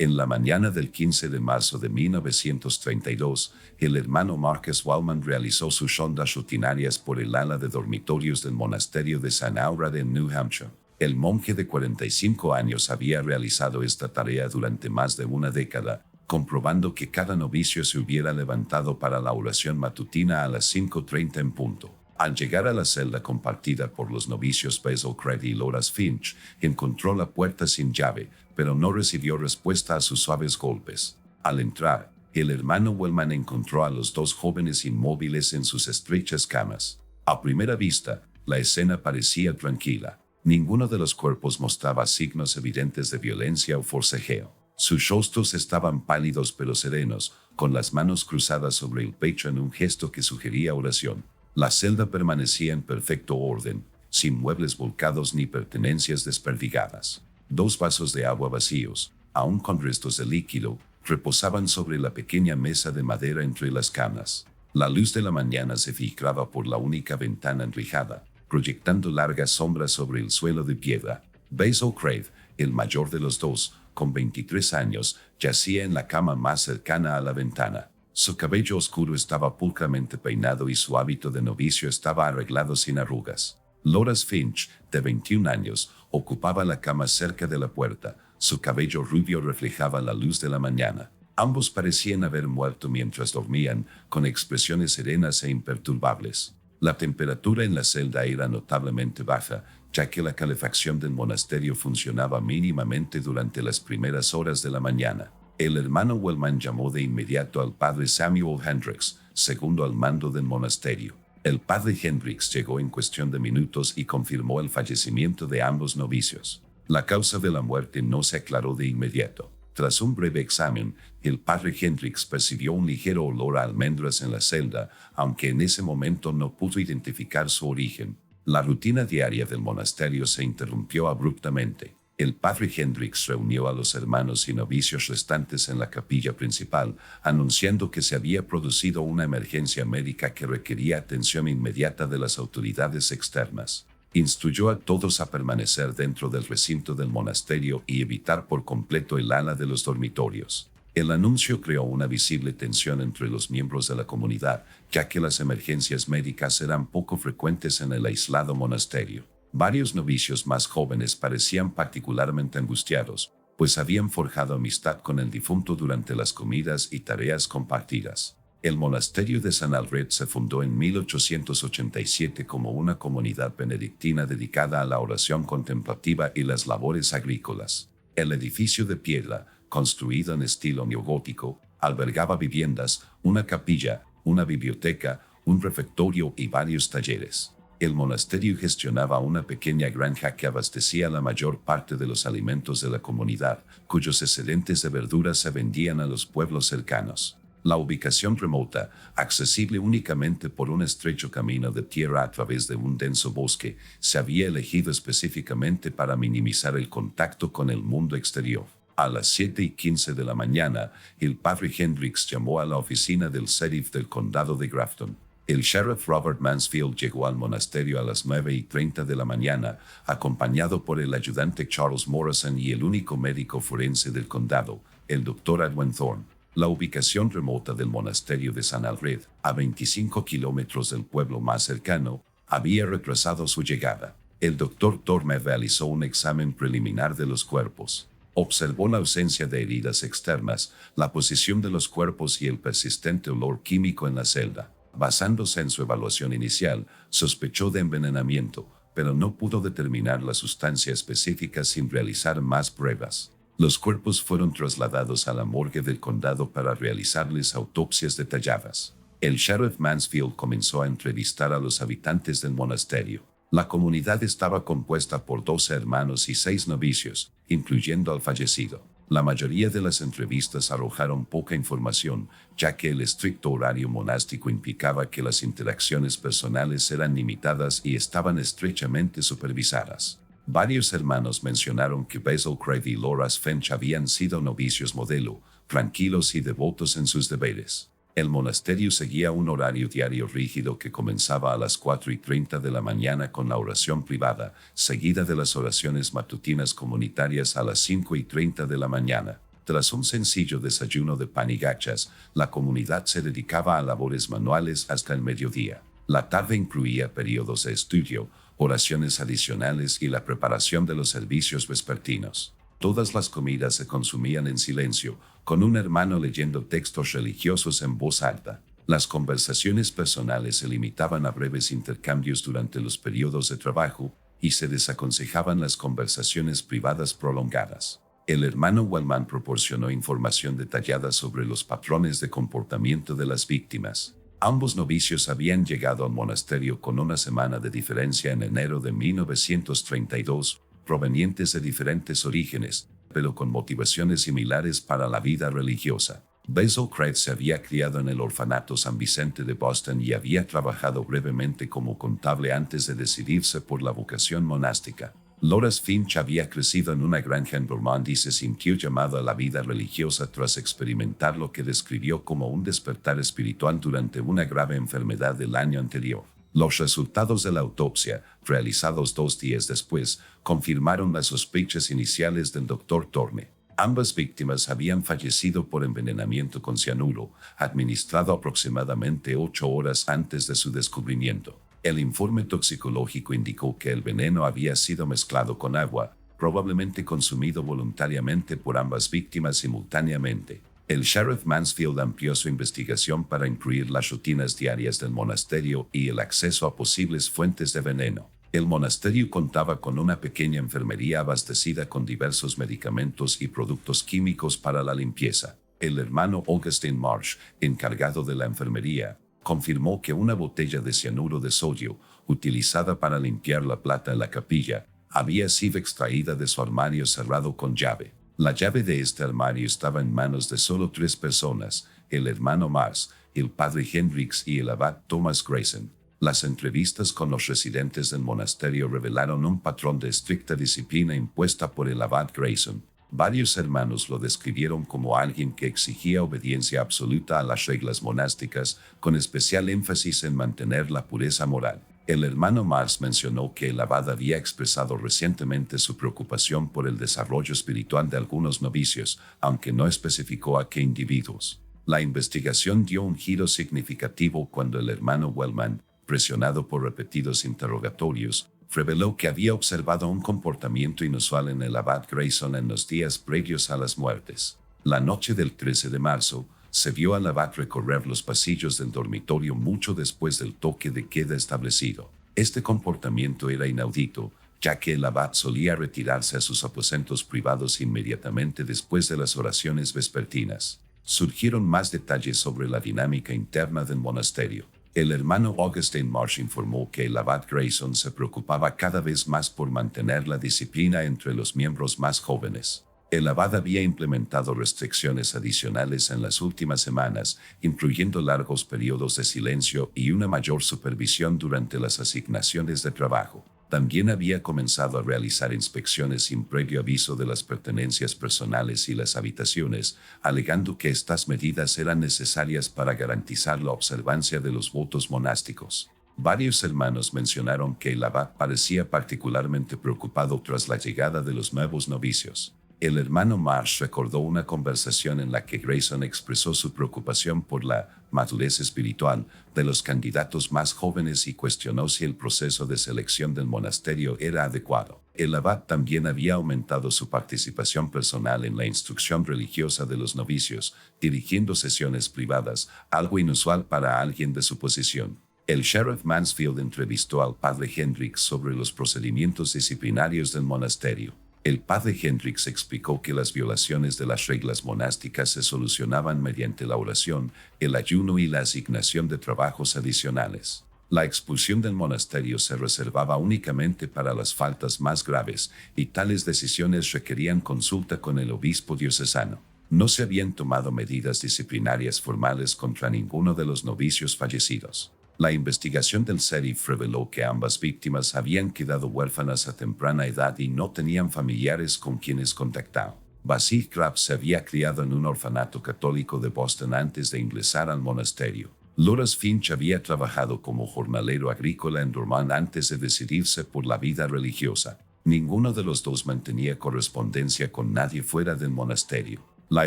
En la mañana del 15 de marzo de 1932, el hermano Marcus Wallman realizó sus rondas rutinarias por el ala de dormitorios del monasterio de St. Aurad en New Hampshire. El monje de 45 años había realizado esta tarea durante más de una década, comprobando que cada novicio se hubiera levantado para la oración matutina a las 5:30 en punto. Al llegar a la celda compartida por los novicios Basil Craig y Loras Finch, encontró la puerta sin llave, pero no recibió respuesta a sus suaves golpes. Al entrar, el hermano Wellman encontró a los dos jóvenes inmóviles en sus estrechas camas. A primera vista, la escena parecía tranquila. Ninguno de los cuerpos mostraba signos evidentes de violencia o forcejeo. Sus rostros estaban pálidos pero serenos, con las manos cruzadas sobre el pecho en un gesto que sugería oración. La celda permanecía en perfecto orden, sin muebles volcados ni pertenencias desperdigadas. 2 vasos de agua vacíos, aún con restos de líquido, reposaban sobre la pequeña mesa de madera entre las camas. La luz de la mañana se filtraba por la única ventana enrejada, proyectando largas sombras sobre el suelo de piedra. Basil Craig, el mayor de los dos, con 23 años, yacía en la cama más cercana a la ventana. Su cabello oscuro estaba pulcramente peinado y su hábito de novicio estaba arreglado sin arrugas. Loras Finch, de 21 años, ocupaba la cama cerca de la puerta. Su cabello rubio reflejaba la luz de la mañana. Ambos parecían haber muerto mientras dormían, con expresiones serenas e imperturbables. La temperatura en la celda era notablemente baja, ya que la calefacción del monasterio funcionaba mínimamente durante las primeras horas de la mañana. El hermano Wellman llamó de inmediato al padre Samuel Hendricks, segundo al mando del monasterio. El padre Hendricks llegó en cuestión de minutos y confirmó el fallecimiento de ambos novicios. La causa de la muerte no se aclaró de inmediato. Tras un breve examen, el padre Hendricks percibió un ligero olor a almendras en la celda, aunque en ese momento no pudo identificar su origen. La rutina diaria del monasterio se interrumpió abruptamente. El padre Hendricks reunió a los hermanos y novicios restantes en la capilla principal, anunciando que se había producido una emergencia médica que requería atención inmediata de las autoridades externas. Instruyó a todos a permanecer dentro del recinto del monasterio y evitar por completo el ala de los dormitorios. El anuncio creó una visible tensión entre los miembros de la comunidad, ya que las emergencias médicas eran poco frecuentes en el aislado monasterio. Varios novicios más jóvenes parecían particularmente angustiados, pues habían forjado amistad con el difunto durante las comidas y tareas compartidas. El monasterio de St. Alfred se fundó en 1887 como una comunidad benedictina dedicada a la oración contemplativa y las labores agrícolas. El edificio de piedra, construido en estilo neogótico, albergaba viviendas, una capilla, una biblioteca, un refectorio y varios talleres. El monasterio gestionaba una pequeña granja que abastecía la mayor parte de los alimentos de la comunidad, cuyos excedentes de verduras se vendían a los pueblos cercanos. La ubicación remota, accesible únicamente por un estrecho camino de tierra a través de un denso bosque, se había elegido específicamente para minimizar el contacto con el mundo exterior. A las 7:15 de la mañana, el padre Hendricks llamó a la oficina del sheriff del condado de Grafton. El sheriff Robert Mansfield llegó al monasterio a las 9:30 de la mañana, acompañado por el ayudante Charles Morrison y el único médico forense del condado, el Dr. Edwin Thorne. La ubicación remota del monasterio de St. Alfred, a 25 kilómetros del pueblo más cercano, había retrasado su llegada. El Dr. Thorne realizó un examen preliminar de los cuerpos. Observó la ausencia de heridas externas, la posición de los cuerpos y el persistente olor químico en la celda. Basándose en su evaluación inicial, sospechó de envenenamiento, pero no pudo determinar la sustancia específica sin realizar más pruebas. Los cuerpos fueron trasladados a la morgue del condado para realizarles autopsias detalladas. El sheriff Mansfield comenzó a entrevistar a los habitantes del monasterio. La comunidad estaba compuesta por 12 hermanos y 6 novicios, incluyendo al fallecido. La mayoría de las entrevistas arrojaron poca información, ya que el estricto horario monástico implicaba que las interacciones personales eran limitadas y estaban estrechamente supervisadas. Varios hermanos mencionaron que Basil Craig y Loras Finch habían sido novicios modelo, tranquilos y devotos en sus deberes. El monasterio seguía un horario diario rígido que comenzaba a las 4:30 de la mañana con la oración privada, seguida de las oraciones matutinas comunitarias a las 5:30 de la mañana. Tras un sencillo desayuno de pan y gachas, la comunidad se dedicaba a labores manuales hasta el mediodía. La tarde incluía periodos de estudio, oraciones adicionales y la preparación de los servicios vespertinos. Todas las comidas se consumían en silencio, con un hermano leyendo textos religiosos en voz alta. Las conversaciones personales se limitaban a breves intercambios durante los periodos de trabajo y se desaconsejaban las conversaciones privadas prolongadas. El hermano Wellman proporcionó información detallada sobre los patrones de comportamiento de las víctimas. Ambos novicios habían llegado al monasterio con una semana de diferencia en enero de 1932, provenientes de diferentes orígenes, pero con motivaciones similares para la vida religiosa. Basil Crate se había criado en el orfanato San Vicente de Boston y había trabajado brevemente como contable antes de decidirse por la vocación monástica. Loras Finch había crecido en una granja en Vermont y se sintió llamado a la vida religiosa tras experimentar lo que describió como un despertar espiritual durante una grave enfermedad del año anterior. Los resultados de la autopsia, realizados 2 días después, confirmaron las sospechas iniciales del Dr. Thorne. Ambas víctimas habían fallecido por envenenamiento con cianuro, administrado aproximadamente 8 horas antes de su descubrimiento. El informe toxicológico indicó que el veneno había sido mezclado con agua, probablemente consumido voluntariamente por ambas víctimas simultáneamente. El sheriff Mansfield amplió su investigación para incluir las rutinas diarias del monasterio y el acceso a posibles fuentes de veneno. El monasterio contaba con una pequeña enfermería abastecida con diversos medicamentos y productos químicos para la limpieza. El hermano Augustine Marsh, encargado de la enfermería, confirmó que una botella de cianuro de sodio, utilizada para limpiar la plata en la capilla, había sido extraída de su armario cerrado con llave. La llave de este armario estaba en manos de solo 3 personas, el hermano Mars, el padre Hendricks y el abad Thomas Grayson. Las entrevistas con los residentes del monasterio revelaron un patrón de estricta disciplina impuesta por el abad Grayson. Varios hermanos lo describieron como alguien que exigía obediencia absoluta a las reglas monásticas, con especial énfasis en mantener la pureza moral. El hermano Mars mencionó que el abad había expresado recientemente su preocupación por el desarrollo espiritual de algunos novicios, aunque no especificó a qué individuos. La investigación dio un giro significativo cuando el hermano Wellman, presionado por repetidos interrogatorios, reveló que había observado un comportamiento inusual en el abad Grayson en los días previos a las muertes. La noche del 13 de marzo, se vio al abad recorrer los pasillos del dormitorio mucho después del toque de queda establecido. Este comportamiento era inaudito, ya que el abad solía retirarse a sus aposentos privados inmediatamente después de las oraciones vespertinas. Surgieron más detalles sobre la dinámica interna del monasterio. El hermano Augustine Marsh informó que el abad Grayson se preocupaba cada vez más por mantener la disciplina entre los miembros más jóvenes. El abad había implementado restricciones adicionales en las últimas semanas, incluyendo largos periodos de silencio y una mayor supervisión durante las asignaciones de trabajo. También había comenzado a realizar inspecciones sin previo aviso de las pertenencias personales y las habitaciones, alegando que estas medidas eran necesarias para garantizar la observancia de los votos monásticos. Varios hermanos mencionaron que el abad parecía particularmente preocupado tras la llegada de los nuevos novicios. El hermano Marsh recordó una conversación en la que Grayson expresó su preocupación por la madurez espiritual de los candidatos más jóvenes y cuestionó si el proceso de selección del monasterio era adecuado. El abad también había aumentado su participación personal en la instrucción religiosa de los novicios, dirigiendo sesiones privadas, algo inusual para alguien de su posición. El sheriff Mansfield entrevistó al padre Hendricks sobre los procedimientos disciplinarios del monasterio. El padre Hendricks explicó que las violaciones de las reglas monásticas se solucionaban mediante la oración, el ayuno y la asignación de trabajos adicionales. La expulsión del monasterio se reservaba únicamente para las faltas más graves, y tales decisiones requerían consulta con el obispo diocesano. No se habían tomado medidas disciplinarias formales contra ninguno de los novicios fallecidos. La investigación del sheriff reveló que ambas víctimas habían quedado huérfanas a temprana edad y no tenían familiares con quienes contactar. Basil Crate se había criado en un orfanato católico de Boston antes de ingresar al monasterio. Loras Finch había trabajado como jornalero agrícola en Vermont antes de decidirse por la vida religiosa. Ninguno de los dos mantenía correspondencia con nadie fuera del monasterio. La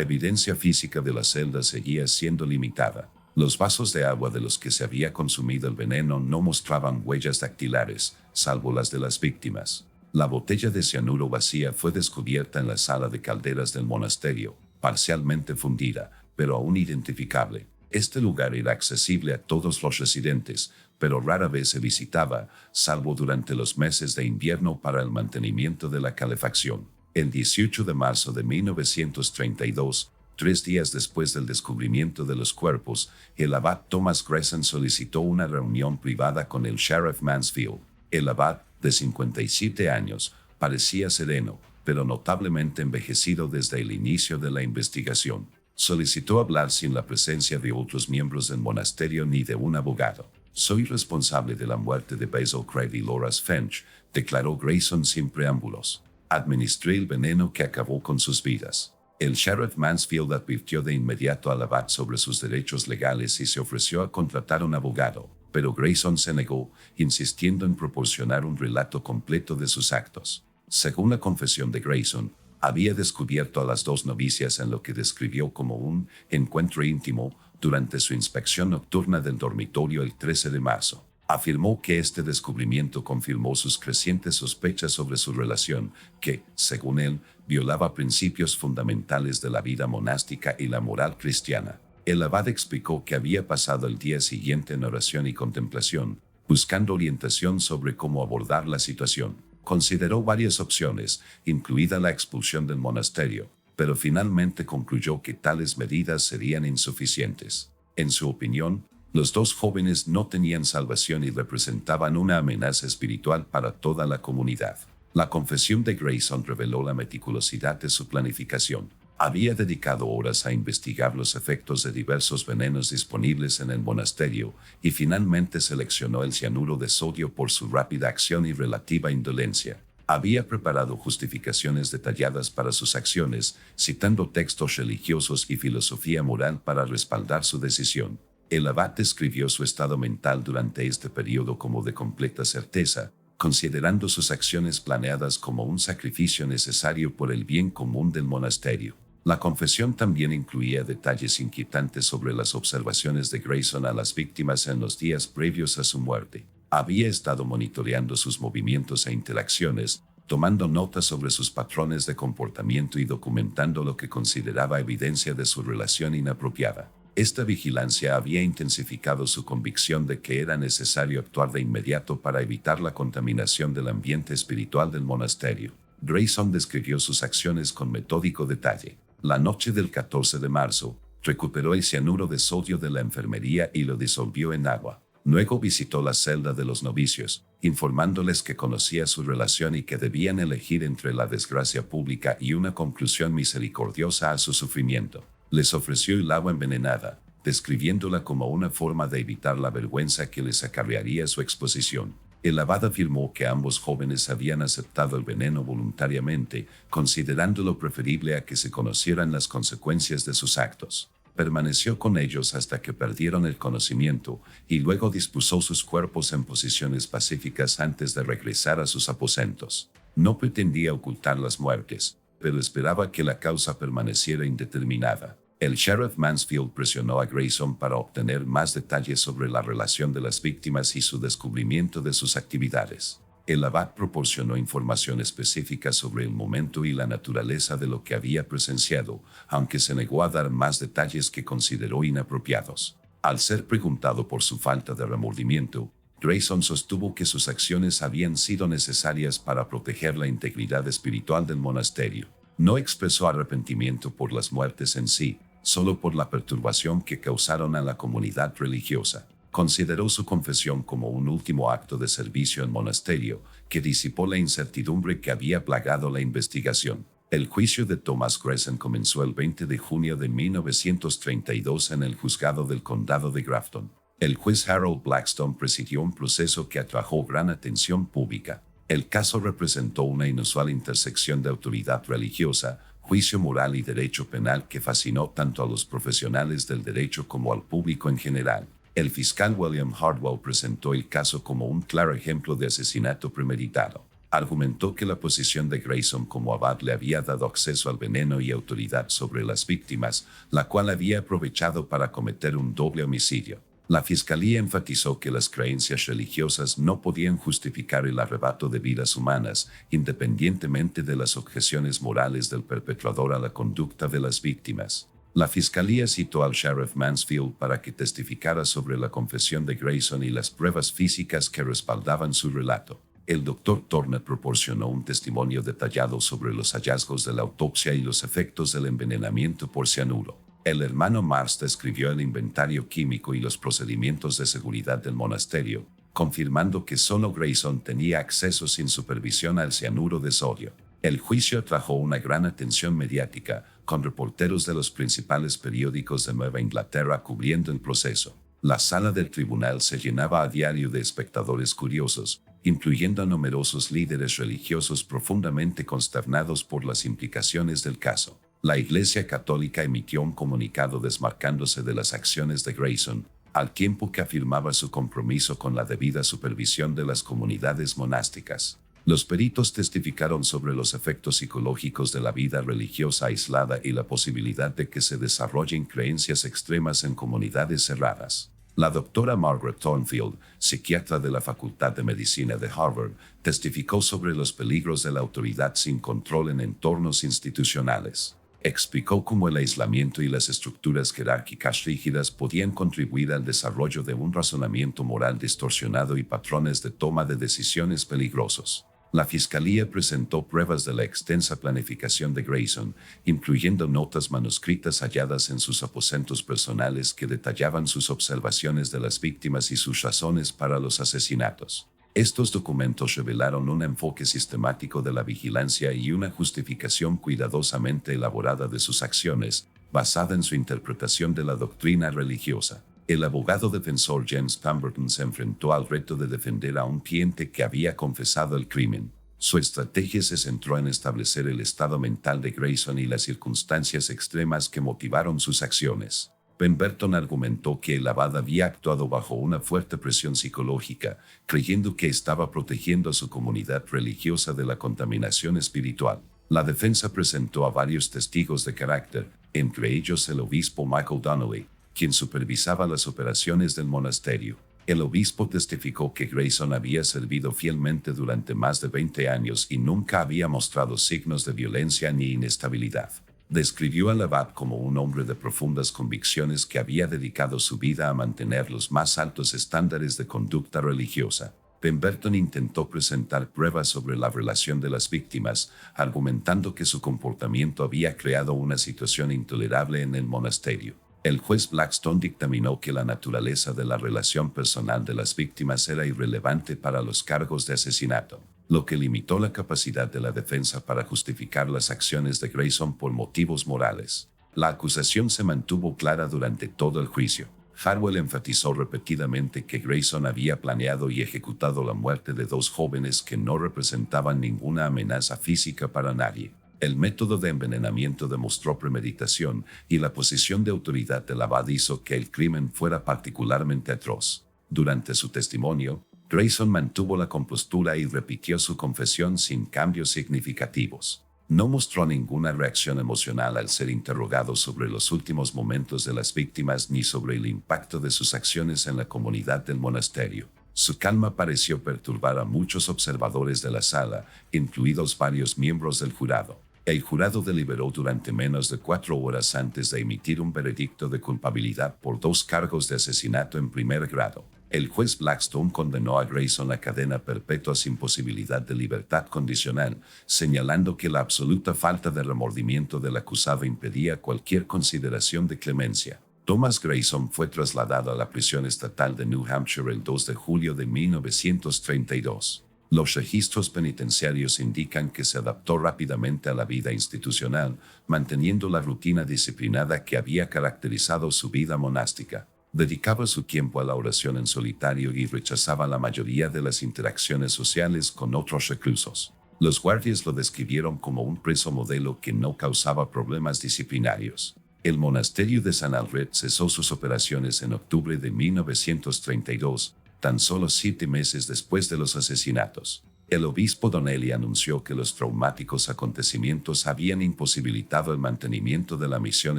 evidencia física de la celda seguía siendo limitada. Los vasos de agua de los que se había consumido el veneno no mostraban huellas dactilares, salvo las de las víctimas. La botella de cianuro vacía fue descubierta en la sala de calderas del monasterio, parcialmente fundida, pero aún identificable. Este lugar era accesible a todos los residentes, pero rara vez se visitaba, salvo durante los meses de invierno para el mantenimiento de la calefacción. El 18 de marzo de 1932, 3 días después del descubrimiento de los cuerpos, el abad Thomas Grayson solicitó una reunión privada con el sheriff Mansfield. El abad, de 57 años, parecía sereno, pero notablemente envejecido desde el inicio de la investigación. Solicitó hablar sin la presencia de otros miembros del monasterio ni de un abogado. «Soy responsable de la muerte de Basil Craig y Loras Finch», declaró Grayson sin preámbulos. «Administré el veneno que acabó con sus vidas». El sheriff Mansfield advirtió de inmediato al abad sobre sus derechos legales y se ofreció a contratar un abogado, pero Grayson se negó, insistiendo en proporcionar un relato completo de sus actos. Según la confesión de Grayson, había descubierto a las 2 novicias en lo que describió como un encuentro íntimo durante su inspección nocturna del dormitorio el 13 de marzo. Afirmó que este descubrimiento confirmó sus crecientes sospechas sobre su relación, que, según él, violaba principios fundamentales de la vida monástica y la moral cristiana. El abad explicó que había pasado el día siguiente en oración y contemplación, buscando orientación sobre cómo abordar la situación. Consideró varias opciones, incluida la expulsión del monasterio, pero finalmente concluyó que tales medidas serían insuficientes. En su opinión, los 2 jóvenes no tenían salvación y representaban una amenaza espiritual para toda la comunidad. La confesión de Grayson reveló la meticulosidad de su planificación. Había dedicado horas a investigar los efectos de diversos venenos disponibles en el monasterio y finalmente seleccionó el cianuro de sodio por su rápida acción y relativa indolencia. Había preparado justificaciones detalladas para sus acciones, citando textos religiosos y filosofía moral para respaldar su decisión. El abad describió su estado mental durante este periodo como de completa certeza, considerando sus acciones planeadas como un sacrificio necesario por el bien común del monasterio. La confesión también incluía detalles inquietantes sobre las observaciones de Grayson a las víctimas en los días previos a su muerte. Había estado monitoreando sus movimientos e interacciones, tomando notas sobre sus patrones de comportamiento y documentando lo que consideraba evidencia de su relación inapropiada. Esta vigilancia había intensificado su convicción de que era necesario actuar de inmediato para evitar la contaminación del ambiente espiritual del monasterio. Grayson describió sus acciones con metódico detalle. La noche del 14 de marzo, recuperó el cianuro de sodio de la enfermería y lo disolvió en agua. Luego visitó la celda de los novicios, informándoles que conocía su relación y que debían elegir entre la desgracia pública y una conclusión misericordiosa a su sufrimiento. Les ofreció el agua envenenada, describiéndola como una forma de evitar la vergüenza que les acarrearía su exposición. El abad afirmó que ambos jóvenes habían aceptado el veneno voluntariamente, considerándolo preferible a que se conocieran las consecuencias de sus actos. Permaneció con ellos hasta que perdieron el conocimiento y luego dispuso sus cuerpos en posiciones pacíficas antes de regresar a sus aposentos. No pretendía ocultar las muertes, pero esperaba que la causa permaneciera indeterminada. El sheriff Mansfield presionó a Grayson para obtener más detalles sobre la relación de las víctimas y su descubrimiento de sus actividades. El abad proporcionó información específica sobre el momento y la naturaleza de lo que había presenciado, aunque se negó a dar más detalles que consideró inapropiados. Al ser preguntado por su falta de remordimiento, Grayson sostuvo que sus acciones habían sido necesarias para proteger la integridad espiritual del monasterio. No expresó arrepentimiento por las muertes en sí, solo por la perturbación que causaron a la comunidad religiosa. Consideró su confesión como un último acto de servicio al monasterio, que disipó la incertidumbre que había plagado la investigación. El juicio de Thomas Grayson comenzó el 20 de junio de 1932 en el juzgado del condado de Grafton. El juez Harold Blackstone presidió un proceso que atrajo gran atención pública. El caso representó una inusual intersección de autoridad religiosa, juicio moral y derecho penal que fascinó tanto a los profesionales del derecho como al público en general. El fiscal William Hardwell presentó el caso como un claro ejemplo de asesinato premeditado. Argumentó que la posición de Grayson como abad le había dado acceso al veneno y autoridad sobre las víctimas, la cual había aprovechado para cometer un doble homicidio. La fiscalía enfatizó que las creencias religiosas no podían justificar el arrebato de vidas humanas, independientemente de las objeciones morales del perpetrador a la conducta de las víctimas. La fiscalía citó al sheriff Mansfield para que testificara sobre la confesión de Grayson y las pruebas físicas que respaldaban su relato. El doctor Turner proporcionó un testimonio detallado sobre los hallazgos de la autopsia y los efectos del envenenamiento por cianuro. El hermano Mars describió el inventario químico y los procedimientos de seguridad del monasterio, confirmando que solo Grayson tenía acceso sin supervisión al cianuro de sodio. El juicio atrajo una gran atención mediática, con reporteros de los principales periódicos de Nueva Inglaterra cubriendo el proceso. La sala del tribunal se llenaba a diario de espectadores curiosos, incluyendo a numerosos líderes religiosos profundamente consternados por las implicaciones del caso. La Iglesia Católica emitió un comunicado desmarcándose de las acciones de Grayson, al tiempo que afirmaba su compromiso con la debida supervisión de las comunidades monásticas. Los peritos testificaron sobre los efectos psicológicos de la vida religiosa aislada y la posibilidad de que se desarrollen creencias extremas en comunidades cerradas. La doctora Margaret Thornfield, psiquiatra de la Facultad de Medicina de Harvard, testificó sobre los peligros de la autoridad sin control en entornos institucionales. Explicó cómo el aislamiento y las estructuras jerárquicas rígidas podían contribuir al desarrollo de un razonamiento moral distorsionado y patrones de toma de decisiones peligrosos. La fiscalía presentó pruebas de la extensa planificación de Grayson, incluyendo notas manuscritas halladas en sus aposentos personales que detallaban sus observaciones de las víctimas y sus razones para los asesinatos. Estos documentos revelaron un enfoque sistemático de la vigilancia y una justificación cuidadosamente elaborada de sus acciones, basada en su interpretación de la doctrina religiosa. El abogado defensor James Pemberton se enfrentó al reto de defender a un cliente que había confesado el crimen. Su estrategia se centró en establecer el estado mental de Grayson y las circunstancias extremas que motivaron sus acciones. Pemberton argumentó que el abad había actuado bajo una fuerte presión psicológica, creyendo que estaba protegiendo a su comunidad religiosa de la contaminación espiritual. La defensa presentó a varios testigos de carácter, entre ellos el obispo Michael Donnelly, quien supervisaba las operaciones del monasterio. El obispo testificó que Grayson había servido fielmente durante más de 20 años y nunca había mostrado signos de violencia ni inestabilidad. Describió al abad como un hombre de profundas convicciones que había dedicado su vida a mantener los más altos estándares de conducta religiosa. Pemberton intentó presentar pruebas sobre la relación de las víctimas, argumentando que su comportamiento había creado una situación intolerable en el monasterio. El juez Blackstone dictaminó que la naturaleza de la relación personal de las víctimas era irrelevante para los cargos de asesinato, lo que limitó la capacidad de la defensa para justificar las acciones de Grayson por motivos morales. La acusación se mantuvo clara durante todo el juicio. Harwell enfatizó repetidamente que Grayson había planeado y ejecutado la muerte de dos jóvenes que no representaban ninguna amenaza física para nadie. El método de envenenamiento demostró premeditación y la posición de autoridad del abad hizo que el crimen fuera particularmente atroz. Durante su testimonio, Grayson mantuvo la compostura y repitió su confesión sin cambios significativos. No mostró ninguna reacción emocional al ser interrogado sobre los últimos momentos de las víctimas ni sobre el impacto de sus acciones en la comunidad del monasterio. Su calma pareció perturbar a muchos observadores de la sala, incluidos varios miembros del jurado. El jurado deliberó durante menos de 4 horas antes de emitir un veredicto de culpabilidad por 2 cargos de asesinato en primer grado. El juez Blackstone condenó a Grayson a cadena perpetua sin posibilidad de libertad condicional, señalando que la absoluta falta de remordimiento del acusado impedía cualquier consideración de clemencia. Thomas Grayson fue trasladado a la prisión estatal de New Hampshire el 2 de julio de 1932. Los registros penitenciarios indican que se adaptó rápidamente a la vida institucional, manteniendo la rutina disciplinada que había caracterizado su vida monástica. Dedicaba su tiempo a la oración en solitario y rechazaba la mayoría de las interacciones sociales con otros reclusos. Los guardias lo describieron como un preso modelo que no causaba problemas disciplinarios. El monasterio de San Alfred cesó sus operaciones en octubre de 1932, tan solo 7 meses después de los asesinatos. El obispo Donnelly anunció que los traumáticos acontecimientos habían imposibilitado el mantenimiento de la misión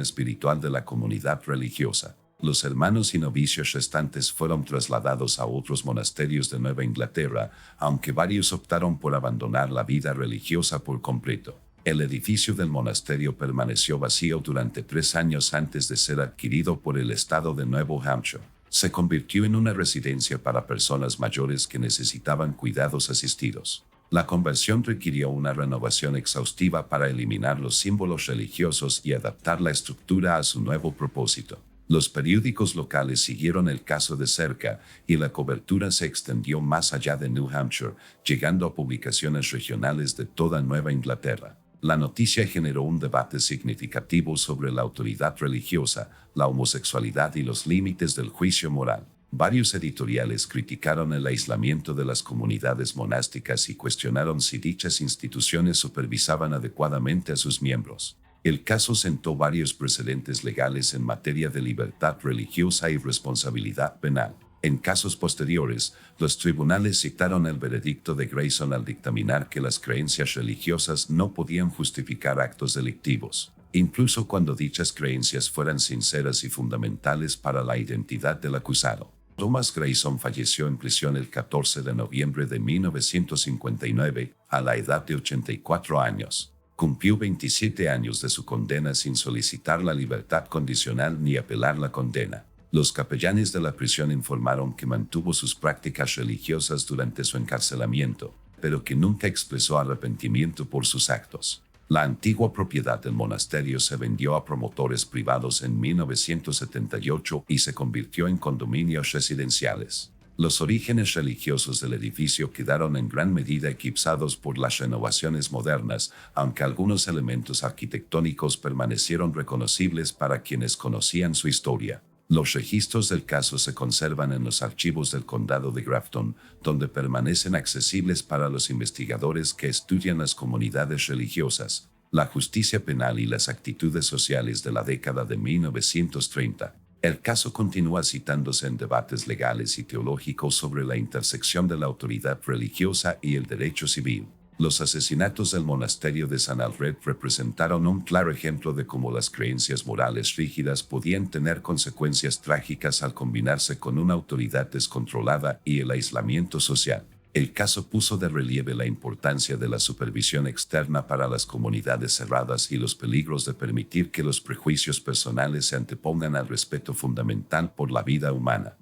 espiritual de la comunidad religiosa. Los hermanos y novicios restantes fueron trasladados a otros monasterios de Nueva Inglaterra, aunque varios optaron por abandonar la vida religiosa por completo. El edificio del monasterio permaneció vacío durante 3 años antes de ser adquirido por el estado de Nuevo Hampshire. Se convirtió en una residencia para personas mayores que necesitaban cuidados asistidos. La conversión requirió una renovación exhaustiva para eliminar los símbolos religiosos y adaptar la estructura a su nuevo propósito. Los periódicos locales siguieron el caso de cerca y la cobertura se extendió más allá de New Hampshire, llegando a publicaciones regionales de toda Nueva Inglaterra. La noticia generó un debate significativo sobre la autoridad religiosa, la homosexualidad y los límites del juicio moral. Varios editoriales criticaron el aislamiento de las comunidades monásticas y cuestionaron si dichas instituciones supervisaban adecuadamente a sus miembros. El caso sentó varios precedentes legales en materia de libertad religiosa y responsabilidad penal. En casos posteriores, los tribunales citaron el veredicto de Grayson al dictaminar que las creencias religiosas no podían justificar actos delictivos, incluso cuando dichas creencias fueran sinceras y fundamentales para la identidad del acusado. Thomas Grayson falleció en prisión el 14 de noviembre de 1959, a la edad de 84 años. Cumplió 27 años de su condena sin solicitar la libertad condicional ni apelar la condena. Los capellanes de la prisión informaron que mantuvo sus prácticas religiosas durante su encarcelamiento, pero que nunca expresó arrepentimiento por sus actos. La antigua propiedad del monasterio se vendió a promotores privados en 1978 y se convirtió en condominios residenciales. Los orígenes religiosos del edificio quedaron en gran medida eclipsados por las renovaciones modernas, aunque algunos elementos arquitectónicos permanecieron reconocibles para quienes conocían su historia. Los registros del caso se conservan en los archivos del condado de Grafton, donde permanecen accesibles para los investigadores que estudian las comunidades religiosas, la justicia penal y las actitudes sociales de la década de 1930. El caso continúa citándose en debates legales y teológicos sobre la intersección de la autoridad religiosa y el derecho civil. Los asesinatos del monasterio de San Alfred representaron un claro ejemplo de cómo las creencias morales rígidas podían tener consecuencias trágicas al combinarse con una autoridad descontrolada y el aislamiento social. El caso puso de relieve la importancia de la supervisión externa para las comunidades cerradas y los peligros de permitir que los prejuicios personales se antepongan al respeto fundamental por la vida humana.